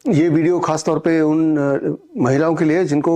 ये वीडियो खास तौर पे उन महिलाओं के लिए जिनको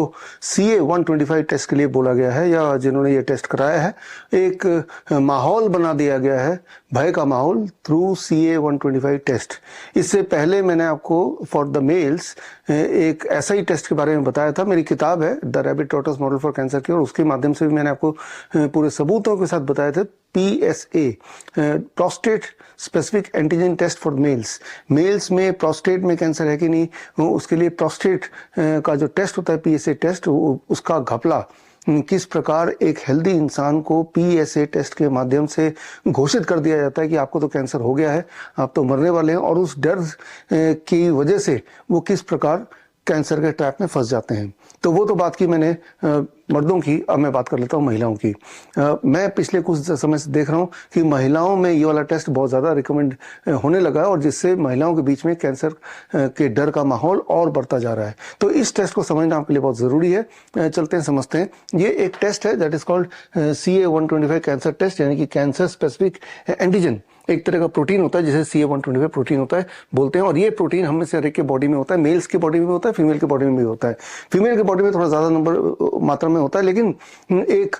CA 125 टेस्ट के लिए बोला गया है या जिन्होंने ये टेस्ट कराया है। एक माहौल बना दिया गया है, भय का माहौल, थ्रू CA 125 टेस्ट। इससे पहले मैंने आपको फॉर द मेल्स एक ऐसा ही टेस्ट के बारे में बताया था। मेरी किताब है the rabbit tortoise model for cancer की, और उसके माध्यम से भी मैंने आपको पूरे सबूतों के साथ बताए थे। PSA prostate specific antigen test for males. Males में प्रोस्टेट में कैंसर है कि नहीं, उसके लिए प्रोस्टेट का जो टेस्ट होता है PSA टेस्ट, उसका घपला किस प्रकार एक हेल्दी इंसान को PSA टेस्ट के माध्यम से घोषित कर दिया जाता है कि आपको तो कैंसर हो गया है, आप तो मरने वाले हैं, और उस डर की वजह से वो किस प्रकार कैंसर के ट्रैप में फंस जाते हैं। तो वो तो बात की मैंने मर्दों की, अब मैं बात कर लेता हूँ महिलाओं की। मैं पिछले कुछ समय से देख रहा हूँ कि महिलाओं में ये वाला टेस्ट बहुत ज़्यादा रिकमेंड होने लगा है, और जिससे महिलाओं के बीच में कैंसर के डर का माहौल और बढ़ता जा रहा है। तो इस टेस्ट को समझना आपके लिए बहुत ज़रूरी है। चलते हैं समझते हैं। ये एक टेस्ट है that is called CA 125 cancer test, यानी कि कैंसर स्पेसिफिक एंटीजन। एक तरह का प्रोटीन होता है जिसे CA 125 प्रोटीन होता है बोलते हैं, और ये प्रोटीन हम में से हर एक के बॉडी में होता है। मेल्स की बॉडी में होता है, फीमेल की बॉडी में भी होता है। फीमेल की बॉडी में थोड़ा ज़्यादा मात्रा में होता है, लेकिन एक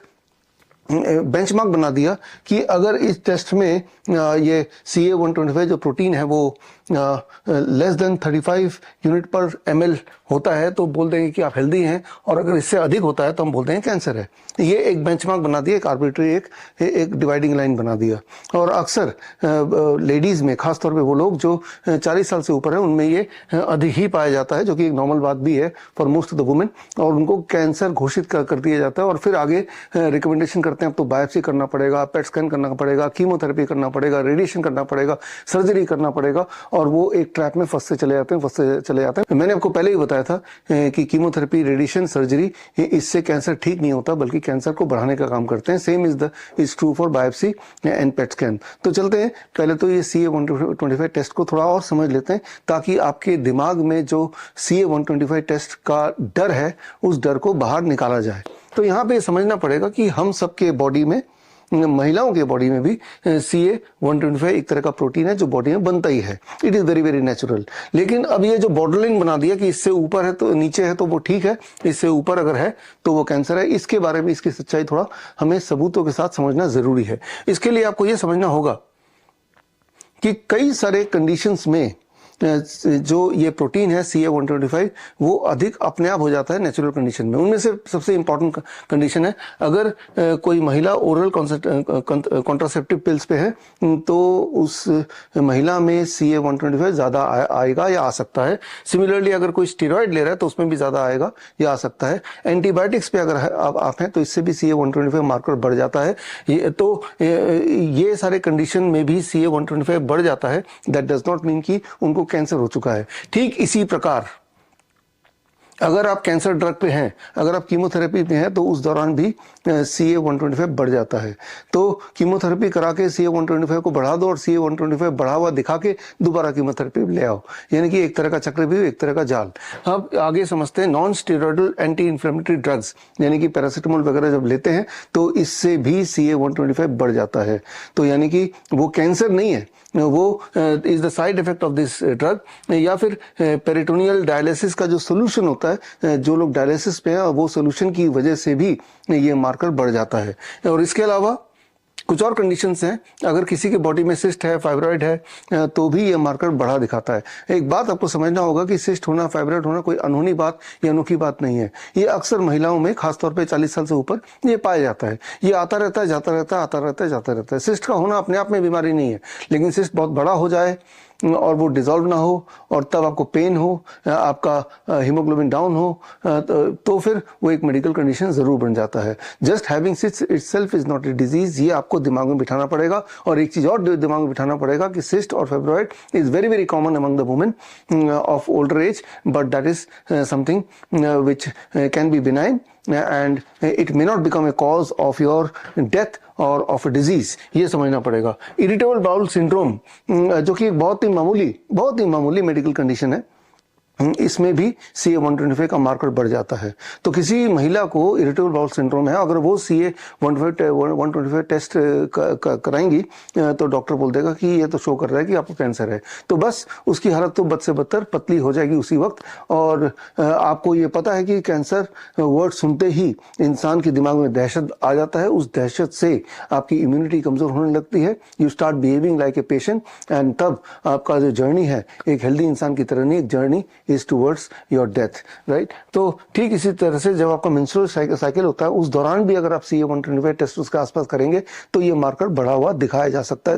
बेंचमार्क बना दिया कि अगर इस टेस्ट में ये CA 125 जो प्रोटीन है वो लेस देन 35 यूनिट पर ml होता है तो बोल देंगे कि आप हेल्दी हैं, और अगर इससे अधिक होता है तो हम बोलते हैं कैंसर है। ये एक बेंचमार्क बना दिया, एक आर्बिट्री एक डिवाइडिंग लाइन बना दिया। और अक्सर लेडीज़ में, खासतौर पे वो लोग जो 40 साल से ऊपर है, उनमें ये अधिक ही पाया जाता है, जो कि एक नॉर्मल बात भी है for most of the women. और उनको कैंसर घोषित कर दिया जाता है, और फिर आगे रिकमेंडेशन करते हैं अब तो बायोप्सी करना पड़ेगा, पेट स्कैन करना पड़ेगा, कीमोथेरेपी करना पड़ेगा, रेडिएशन करना पड़ेगा, सर्जरी करना पड़ेगा, और वो एक ट्रैप में फंसते चले जाते हैं। मैंने आपको पहले ही बताया था कि कीमोथेरेपी, रेडिएशन, सर्जरी, इससे कैंसर ठीक नहीं होता बल्कि कैंसर को बढ़ाने का काम करते हैं। Same is true for biopsy and PET scan. तो चलते हैं, पहले तो ये CA 125 टेस्ट को थोड़ा और समझ लेते हैं, ताकि आपके दिमाग में जो CA 125 टेस्ट का डर है उस डर को बाहर निकाला जाए। तो यहाँ पे समझना पड़ेगा कि हम सबके बॉडी में, महिलाओं के बॉडी में भी CA 125 एक तरह का प्रोटीन है जो बॉडी में बनता ही है। It is very very natural. लेकिन अब ये जो बॉर्डरलाइन बना दिया कि इससे ऊपर है तो नीचे है तो वो ठीक है, इससे ऊपर अगर है तो वो कैंसर है, इसके बारे में, इसकी सच्चाई थोड़ा हमें सबूतों के साथ समझना ज़रूरी है। इसके लिए आपको ये समझना होगा कि कई सारे कंडीशंस में जो ये प्रोटीन है CA 125 वो अधिक अपने आप हो जाता है नेचुरल कंडीशन में। उनमें से सबसे इंपॉर्टेंट कंडीशन है, अगर कोई महिला ओरल कॉन्ट्रासेप्टिव पिल्स पे है तो उस महिला में CA 125 ज़्यादा आएगा या आ सकता है। सिमिलरली अगर कोई स्टेरॉइड ले रहा है तो उसमें भी ज़्यादा आएगा या आ सकता है। एंटीबायोटिक्स पे अगर आप हैं तो इससे भी CA 125 मार्कर बढ़ जाता है। ये सारे कंडीशन में भी CA 125 बढ़ जाता है। दैट डज नॉट मीन कि उनको कैंसर हो चुका है। ठीक इसी प्रकार अगर आप कैंसर ड्रग पे हैं, अगर आप कीमोथेरेपी पे हैं, तो उस दौरान भी CA 125 बढ़ जाता है। तो कीमोथेरेपी करा के CA 125 को बढ़ा दो और CA 125 बढ़ा हुआ दिखा के दोबारा कीमोथेरेपी ले आओ, यानी कि एक तरह का चक्रव्यूह, एक तरह का जाल। अब आगे समझते हैं non steroidal anti inflammatory drugs, यानी कि पैरासिटामोल वगैरह जब लेते हैं तो इससे भी CA 125 बढ़ जाता है। तो यानी कि वो कैंसर नहीं है, वो is the side effect of this drug. या फिर पेरिटोनियल डायलिसिस का जो सोल्यूशन होता है, जो लोग डायलिसिस पे हैं, वो सोल्यूशन की वजह से भी ये मार्कर बढ़ जाता है। और इसके अलावा कुछ और कंडीशंस हैं, अगर किसी के बॉडी में सिस्ट है, फाइब्रॉइड है, तो भी ये मार्कर बढ़ा दिखाता है। एक बात आपको समझना होगा कि सिस्ट होना, फाइब्रॉइड होना कोई अनहोनी बात या अनोखी बात नहीं है। ये अक्सर महिलाओं में, खासतौर पे 40 साल से ऊपर, ये पाया जाता है। ये आता रहता है, जाता रहता है, आता रहता है, जाता रहता है। सिस्ट का होना अपने आप में बीमारी नहीं है, लेकिन सिस्ट बहुत बड़ा हो जाए और वो डिजॉल्व ना हो और तब आपको पेन हो, आपका हीमोग्लोबिन डाउन हो, तो फिर वो एक मेडिकल कंडीशन जरूर बन जाता है। Just having cyst itself is not a disease, ये आपको दिमाग में बिठाना पड़ेगा। और एक चीज और दिमाग में बिठाना पड़ेगा कि सिस्ट और fibroid is very very common among the women of older age, but that is something which can be benign and it may not become a cause of your death or of a disease। ये समझना पड़ेगा। Irritable bowel syndrome, जो कि बहुत ही मामूली medical condition है, इसमें भी CA-125 का मार्कर बढ़ जाता है। तो किसी महिला को इरिटेबल बाउल सिंड्रोम है, अगर वो CA-125 टेस्ट कराएंगी तो डॉक्टर बोल देगा कि ये तो शो कर रहा है कि आपको कैंसर है, तो बस उसकी हालत तो बद से बदतर पतली हो जाएगी उसी वक्त। और आपको ये पता है कि कैंसर वर्ड सुनते ही इंसान के दिमाग में दहशत आ जाता है, उस दहशत से आपकी इम्यूनिटी कमजोर होने लगती है, you start behaving like a patient, and तब आपका जो जर्नी है एक हेल्दी इंसान की तरह नहीं, एक journey is towards your death, right. तो ठीक इसी तरह से जब आपका मेंस्ट्रुअल साइकिल होता है उस दौरान भी अगर आप CA-125 टेस्ट उसके आसपास करेंगे तो ये मार्कर बढ़ा हुआ दिखाया जा सकता है,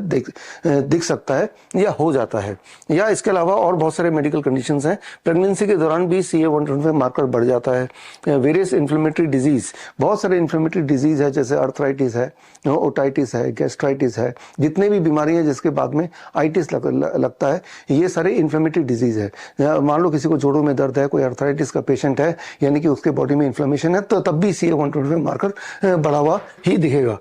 दिख सकता है या हो जाता है। या इसके अलावा और बहुत सारे मेडिकल कंडीशंस हैं, प्रेगनेंसी के दौरान भी CA-125 मार्कर बढ़ जाता है। वेरियस इन्फ्लेमेटरी डिजीज, बहुत सारे इन्फ्लेमेटरी डिजीज है, जैसे अर्थराइटिस है, ओटाइटिस है, गैस्ट्राइटिस है, जितने भी बीमारियां जिसके बाद में आइटिस लगता है, ये सारे इन्फ्लेमेटरी डिजीज है। मान लो किसी को जोड़ों में दर्द है, कोई अर्थराइटिस का पेशेंट है, यानी कि उसके बॉडी में इन्फ्लेमेशन है, तो तब भी CA-125 मार्कर बढ़ा हुआ ही दिखेगा।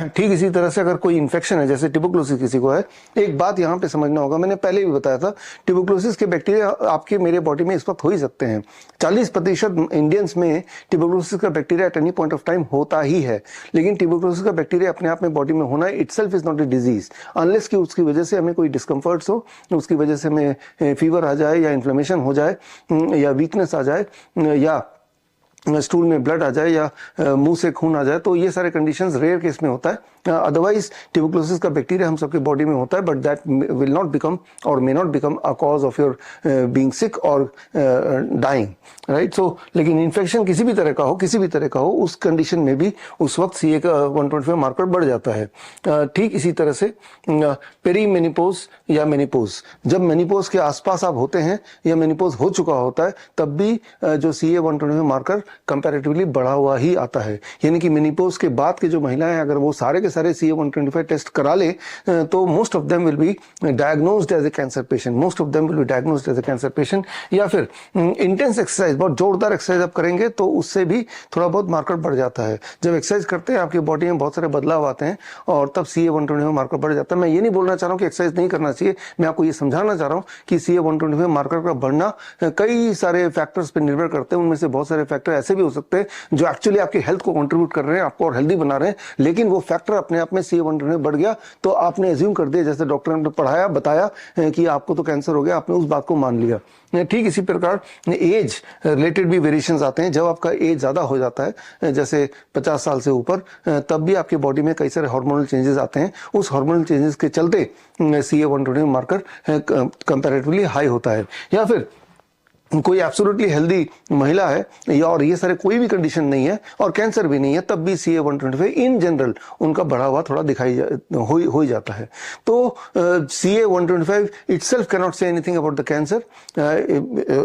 ठीक इसी तरह से अगर कोई इन्फेक्शन है, जैसे ट्यूबरकुलोसिस किसी को है, एक बात यहाँ पे समझना होगा, मैंने पहले भी बताया था, ट्यूबरकुलोसिस के बैक्टीरिया आपके मेरे बॉडी में इस वक्त हो ही सकते हैं। 40% इंडियंस में ट्यूबरकुलोसिस का bacteria at any point of time होता ही है, लेकिन ट्यूबरकुलोसिस का बैक्टीरिया अपने आप में बॉडी में होना itself is not a disease, unless कि उसकी वजह से हमें कोई डिस्कम्फर्ट्स हो, उसकी वजह से हमें फीवर आ जाए या इन्फ्लेमेशन हो जाए या वीकनेस आ जाए या स्टूल में ब्लड आ जाए या मुंह से खून आ जाए, तो ये सारे कंडीशंस रेयर केस में होता है। अदरवाइज ट्यूबरकुलोसिस का बैक्टीरिया हम सबके बॉडी में होता है, but that will not become or may not become a cause of your being sick or dying, right. सो लेकिन इन्फेक्शन किसी भी तरह का हो, उस कंडीशन में भी उस वक्त CA-125 मार्कर बढ़ जाता है। ठीक इसी तरह से पेरीमेनिपोज या मेनिपोज, जब मेनिपोज के आसपास आप होते हैं या मेनिपोज हो चुका होता है, तब भी जो CA-125 मार्कर कंपैरेटिवली बढ़ा हुआ ही आता है। यानी कि मेनिपोज के बाद के जो महिलाएं अगर वो सारे के सारे CA-125 टेस्ट करा ले तो most of them will be diagnosed as a cancer patient, या फिर इंटेंस एक्सरसाइज, बहुत जोरदार एक्सरसाइज आप करेंगे तो उससे भी थोड़ा बहुत मार्कर बढ़ जाता है। जब एक्सरसाइज करते हैं आपकी बॉडी में बहुत सारे बदलाव आते हैं और तब CA-125 मार्कर बढ़ जाता है। मैं ये नहीं बोलना चाह रहा हूँ कि एक्सरसाइज नहीं करना चाहिए, मैं आपको ये समझाना चाह रहा हूँ कि CA-125 मार्कर का बढ़ना कई सारे फैक्टर्स पर निर्भर करते हैं। उनमें से बहुत सारे फैक्टर ऐसे भी हो सकते हैं जो एक्चुअली आपकी हेल्थ को कंट्रीब्यूट कर रहे हैं, आपको और हेल्दी बना रहे हैं, लेकिन वो फैक्टर अपने आप में CA-125 बढ़ गया तो आपने एज्यूम कर दिया, जैसे डॉक्टर ने पढ़ाया बताया कि आपको तो कैंसर हो गया, आपने उस बात को मान लिया। ठीक इसी प्रकार एज रिलेटेड भी वेरिएशंस आते हैं। जब आपका एज ज्यादा हो जाता है, जैसे 50 साल से ऊपर, तब भी आपके बॉडी में कई सारे हार्मोनल चेंजेस आते हैं। उस हार्मोनल चेंजेस के चलते CA-125 मार्कर कंपैरेटिवली हाई होता है। या फिर कोई एब्सोल्युटली हेल्दी महिला है या और ये सारे कोई भी कंडीशन नहीं है और कैंसर भी नहीं है, तब भी CA-125 इन जनरल उनका बढ़ा हुआ थोड़ा हो ही जाता है। तो CA-125 itself can not say anything about the cancer.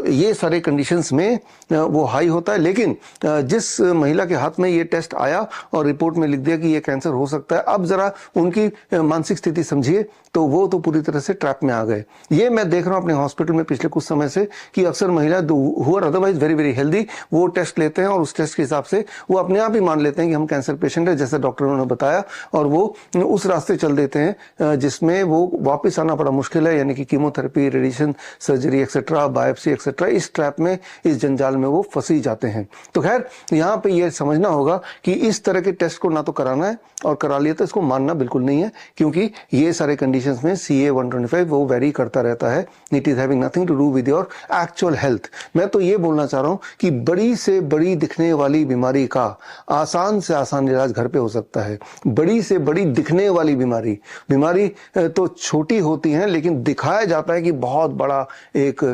ये सारे कंडीशंस में वो हाई होता है, लेकिन जिस महिला के हाथ में ये टेस्ट आया और रिपोर्ट में लिख दिया कि ये कैंसर हो सकता है, अब जरा उनकी मानसिक स्थिति समझिए, तो वो तो पूरी तरह से ट्रैप में आ गए। ये मैं देख रहा हूँ अपने हॉस्पिटल में पिछले कुछ समय से कि अक्सर महिला who are otherwise very very healthy, वो टेस्ट लेते हैं और उस टेस्ट के हिसाब से वो अपने आप ही मान लेते हैं कि हम कैंसर पेशेंट है, जैसे डॉक्टरों ने बताया, और वो उस रास्ते चल देते हैं जिसमें वो वापस आना बड़ा मुश्किल है, यानी कि chemotherapy, radiation, surgery etcetera, biopsy etcetera, इस ट्रैप में, इस जंजाल में वो फंसी जाते हैं। तो खैर यहाँ पे ये समझना होगा कि इस तरह के टेस्ट को ना तो कराना है, और करा लिया तो इसको मानना बिल्कुल नहीं है, क्योंकि ये सारे कंडीशंस में CA-125 वो वेरी करता रहता है। It is having nothing to do with your actual health. मैं तो ये बोलना चाह रहा हूं कि बड़ी से बड़ी दिखने वाली बीमारी का आसान से आसान इलाज घर पे हो सकता है। बड़ी से बड़ी दिखने वाली बीमारी तो छोटी होती है, लेकिन दिखाया जाता है कि बहुत बड़ा एक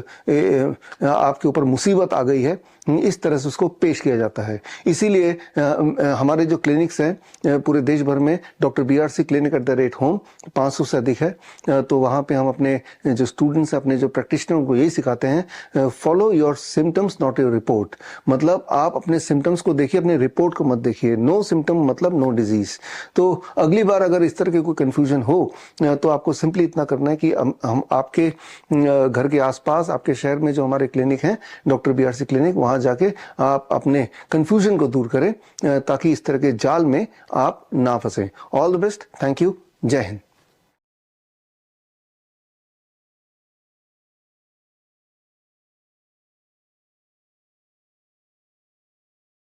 आपके ऊपर मुसीबत आ गई है, इस तरह से उसको पेश किया जाता है। इसीलिए हमारे जो क्लिनिक्स हैं पूरे देश भर में, डॉक्टर BRC क्लिनिक @home 500 से अधिक है, तो वहाँ पे हम अपने जो स्टूडेंट्स हैं, अपने जो प्रैक्टिशनर को यही सिखाते हैं, follow your symptoms not your report. मतलब आप अपने सिम्टम्स को देखिए, अपने रिपोर्ट को मत देखिए। नो सिम्टम मतलब नो डिजीज। तो अगली बार अगर इस तरह के कोई कंफ्यूजन हो तो आपको सिंपली इतना करना है कि हम आपके घर के आसपास, आपके शहर में जो हमारे क्लिनिक हैं, डॉक्टर BRC क्लिनिक, वहां जाके आप अपने कंफ्यूजन को दूर करें ताकि इस तरह के जाल में आप ना फंसे। All the best, thank you, जय हिंद।